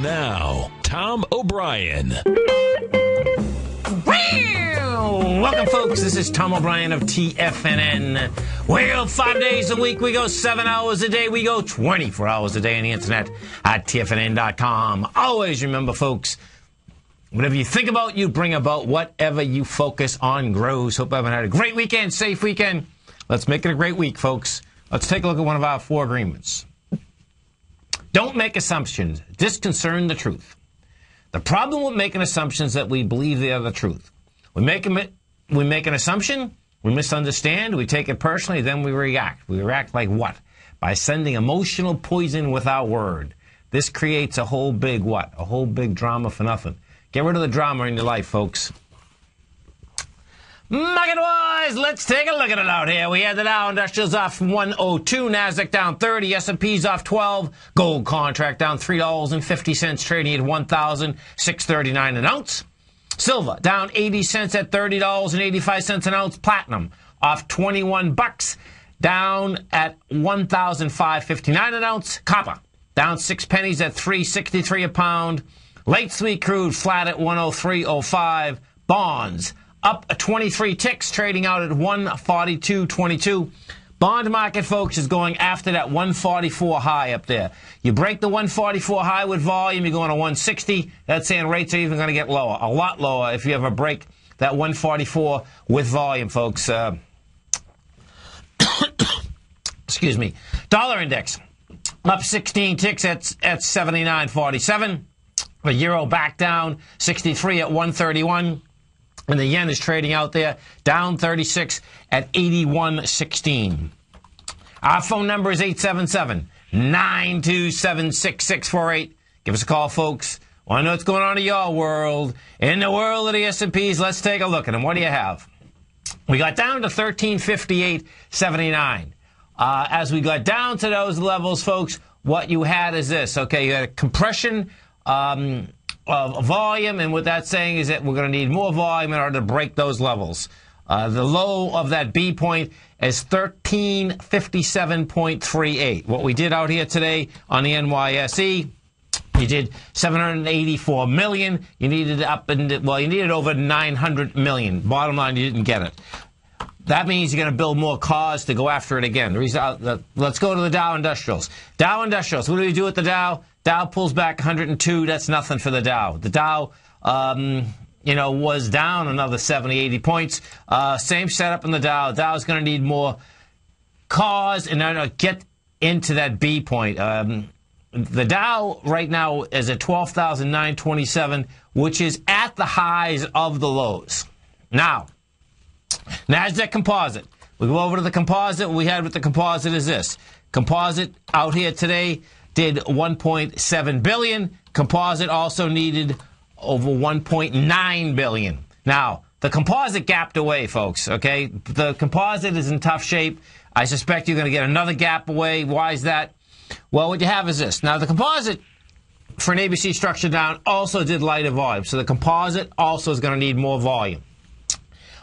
Now, Tom O'Brien. Welcome, folks. This is Tom O'Brien of TFNN. We go 5 days a week. We go 7 hours a day. We go 24 hours a day on the internet at TFNN.com. Always remember, folks, whatever you think about, you bring about. Whatever you focus on grows. Hope everyone had a great weekend, safe weekend. Let's make it a great week, folks. Let's take a look at one of our 4 agreements. Don't make assumptions. Disconcern the truth. The problem with making assumptions is that we believe they are the truth. We make an assumption, we misunderstand, we take it personally, then we react. We react like what? By sending emotional poison with our word. This creates a whole big what? A whole big drama for nothing. Get rid of the drama in your life, folks. Market-wise, let's take a look at it out here. We had the Dow Industrials off 102, NASDAQ down 30, S&P's off 12, gold contract down $3.50, trading at $1,639 an ounce. Silver down 80 cents at $30.85 an ounce. Platinum off 21 bucks, down at $1,559 an ounce. Copper down 6 pennies at $3.63 a pound. Late sweet crude flat at 103.05. Bonds up 23 ticks, trading out at 142.22. Bond market, folks, is going after that 144 high up there. You break the 144 high with volume, you're going to 160. That's saying rates are even going to get lower, a lot lower if you ever break that 144 with volume, folks. Excuse me. Dollar index up 16 ticks at 79.47. The euro back down 63 at 131. And the yen is trading out there down 36 at 81.16. Our phone number is 877-927-6648. Give us a call, folks. Want to know what's going on in your world? In the world of the S&Ps, let's take a look at them. What do you have? We got down to 1358.79. As we got down to those levels, folks, what you had is this. Okay, you had a compression of volume, and what that's saying is that we're going to need more volume in order to break those levels. The low of that B point is 1357.38. What we did out here today on the NYSE, you did 784 million. You needed you needed over 900 million. Bottom line, you didn't get it. That means you're going to build more cars to go after it again. Let's go to the Dow Industrials. Dow Industrials. What do we do with the Dow? Dow pulls back 102. That's nothing for the Dow. The Dow, was down another 70, 80 points. Same setup in the Dow. Dow's going to need more cars in order to get into that B point. The Dow right now is at 12,927, which is at the highs of the lows. Now, NASDAQ composite. We go over to the composite. What we had with the composite is this. Composite out here today did 1.7 billion. Composite also needed over 1.9 billion. Now, the composite gapped away, folks, okay? The composite is in tough shape. I suspect you're going to get another gap away. Why is that? Well, what you have is this. Now, the composite for an ABC structure down also did lighter volume. So the composite also is going to need more volume.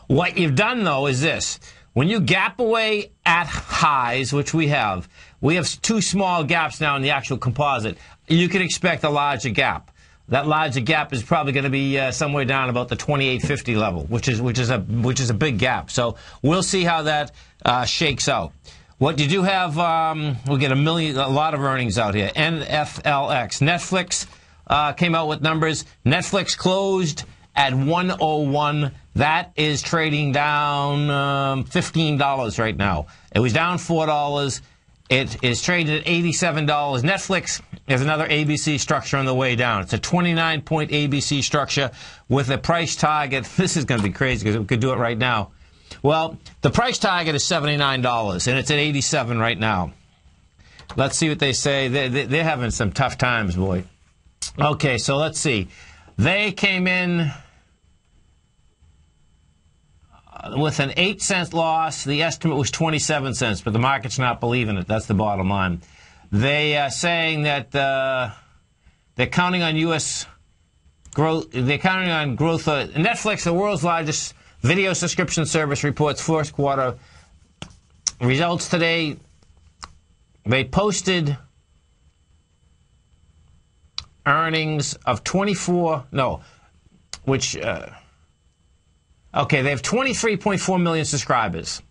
What you've done, though, is this. When you gap away at highs, which we have 2 small gaps now in the actual composite, you can expect a larger gap. That larger gap is probably going to be somewhere down about the 2850 level, which is a big gap. So we'll see how that shakes out. What you do have, we'll get a lot of earnings out here. NFLX, Netflix came out with numbers. Netflix closed at 101. That is trading down $15 right now. It was down $4. It is traded at $87. Netflix is another ABC structure on the way down. It's a 29-point ABC structure with a price target. This is going to be crazy because we could do it right now. Well, the price target is $79, and it's at $87 right now. Let's see what they say. They're having some tough times, boy. Okay, so let's see. They came in with an 8-cent loss. The estimate was 27 cents, but the market's not believing it. That's the bottom line. They are saying that they're counting on U.S. growth. They're counting on growth. Netflix, the world's largest video subscription service, reports first quarter results today. They posted earnings of 24, no, which, okay, they have 23.4 million subscribers.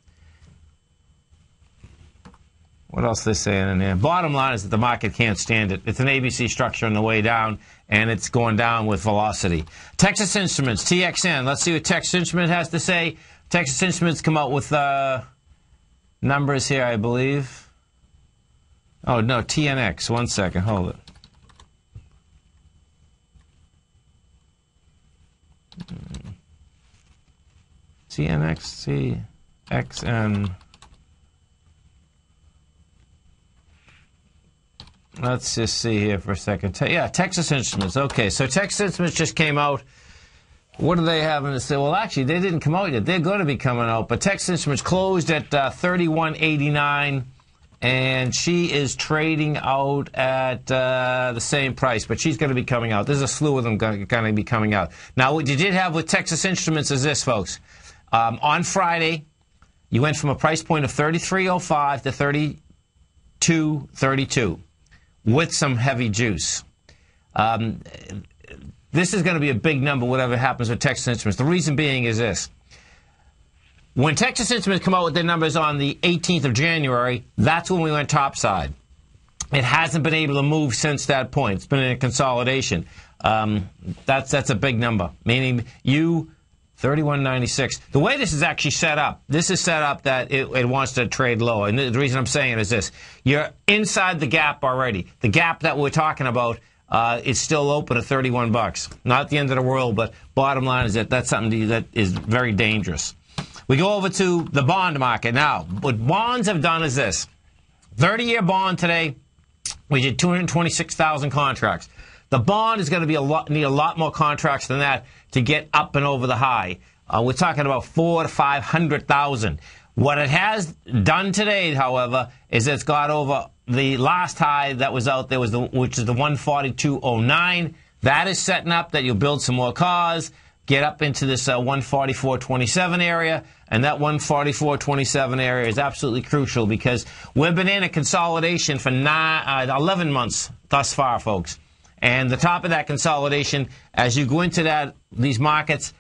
What else are they saying in there? Bottom line is that the market can't stand it. It's an ABC structure on the way down, and it's going down with velocity. Texas Instruments, TXN. Let's see what Texas Instruments has to say. Texas Instruments come out with numbers here, I believe. Oh, no, TNX. One second. Hold it. TNX, TXN. Let's just see here for a second. Yeah, Texas Instruments. Okay, so Texas Instruments just came out. What do they have to say? Well, actually, they didn't come out yet. They're going to be coming out. But Texas Instruments closed at $31.89, and she is trading out at the same price. But she's going to be coming out. There's a slew of them going to be coming out. Now, what you did have with Texas Instruments is this, folks. On Friday, you went from a price point of $33.05 to $32.32. With some heavy juice. This is going to be a big number, whatever happens with Texas Instruments. The reason being is this. When Texas Instruments come out with their numbers on the 18th of January, that's when we went topside. It hasn't been able to move since that point. It's been in a consolidation. That's a big number, meaning you... 31.96. The way this is actually set up, this is set up that it wants to trade low. And the reason I'm saying it is this. You're inside the gap already. The gap that we're talking about is still open at 31 bucks. Not the end of the world, but bottom line is that that's something that is very dangerous. We go over to the bond market. Now, what bonds have done is this. 30-year bond today, we did 226,000 contracts. The bond is going to be need a lot more contracts than that to get up and over the high. We're talking about 400,000 to 500,000. What it has done today, however, is it's got over the last high that was out there, which is the 142.09. That is setting up that you'll build some more cars, get up into this 144.27 area, and that 144.27 area is absolutely crucial because we've been in a consolidation for 11 months thus far, folks. And the top of that consolidation, as you go into these markets,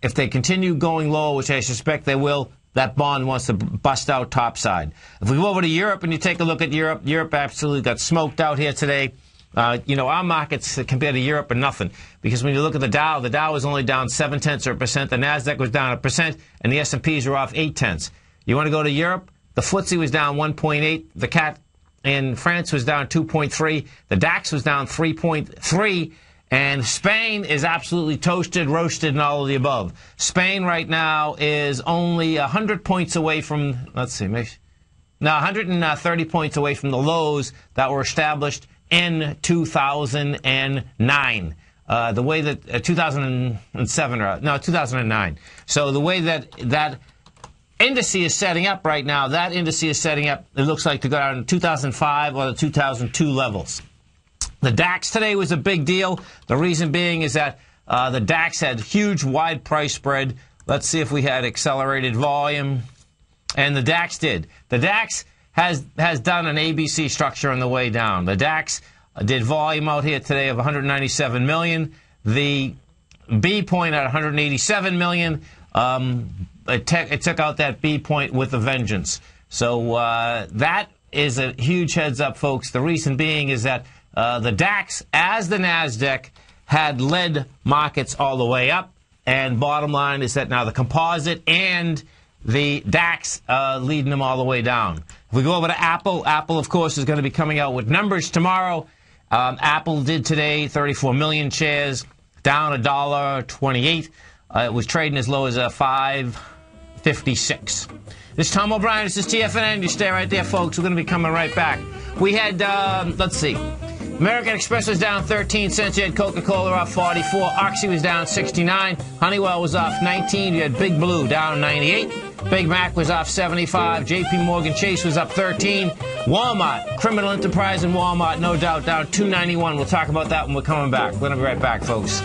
if they continue going low, which I suspect they will, that bond wants to bust out topside. If we go over to Europe and you take a look at Europe, Europe absolutely got smoked out here today. Our markets compared to Europe are nothing. Because when you look at the Dow was only down 0.7%. The NASDAQ was down 1%, and the S&Ps were off 0.8. You want to go to Europe? The FTSE was down 1.8. The CAC in France was down 2.3. The DAX was down 3.3. And Spain is absolutely toasted, roasted, and all of the above. Spain right now is only 100 points away from, let's see, 130 points away from the lows that were established in 2009. The way that 2009. So the way that indice is setting up right now, that indice is setting up, it looks like, to go down to 2005 or the 2002 levels. The DAX today was a big deal. The reason being is that the DAX had huge wide price spread. Let's see if we had accelerated volume. And the DAX did. The DAX has done an ABC structure on the way down. The DAX did volume out here today of 197 million. The B point at 187 million. It took out that B point with a vengeance. So that is a huge heads up, folks. The reason being is that the DAX, as the NASDAQ, had led markets all the way up. And bottom line is that now the composite and the DAX leading them all the way down. If we go over to Apple, Apple, of course, is going to be coming out with numbers tomorrow. Apple did today 34 million shares, down $1.28. It was trading as low as $5.56. This is Tom O'Brien. This is TFNN. You stay right there, folks. We're going to be coming right back. We had, let's see. American Express was down 13 cents. You had Coca-Cola off 44. Oxy was down 69. Honeywell was off 19. You had Big Blue down 98. Big Mac was off 75. JP Morgan Chase was up 13. Walmart, criminal enterprise in Walmart, no doubt, down 291. We'll talk about that when we're coming back. We're going to be right back, folks.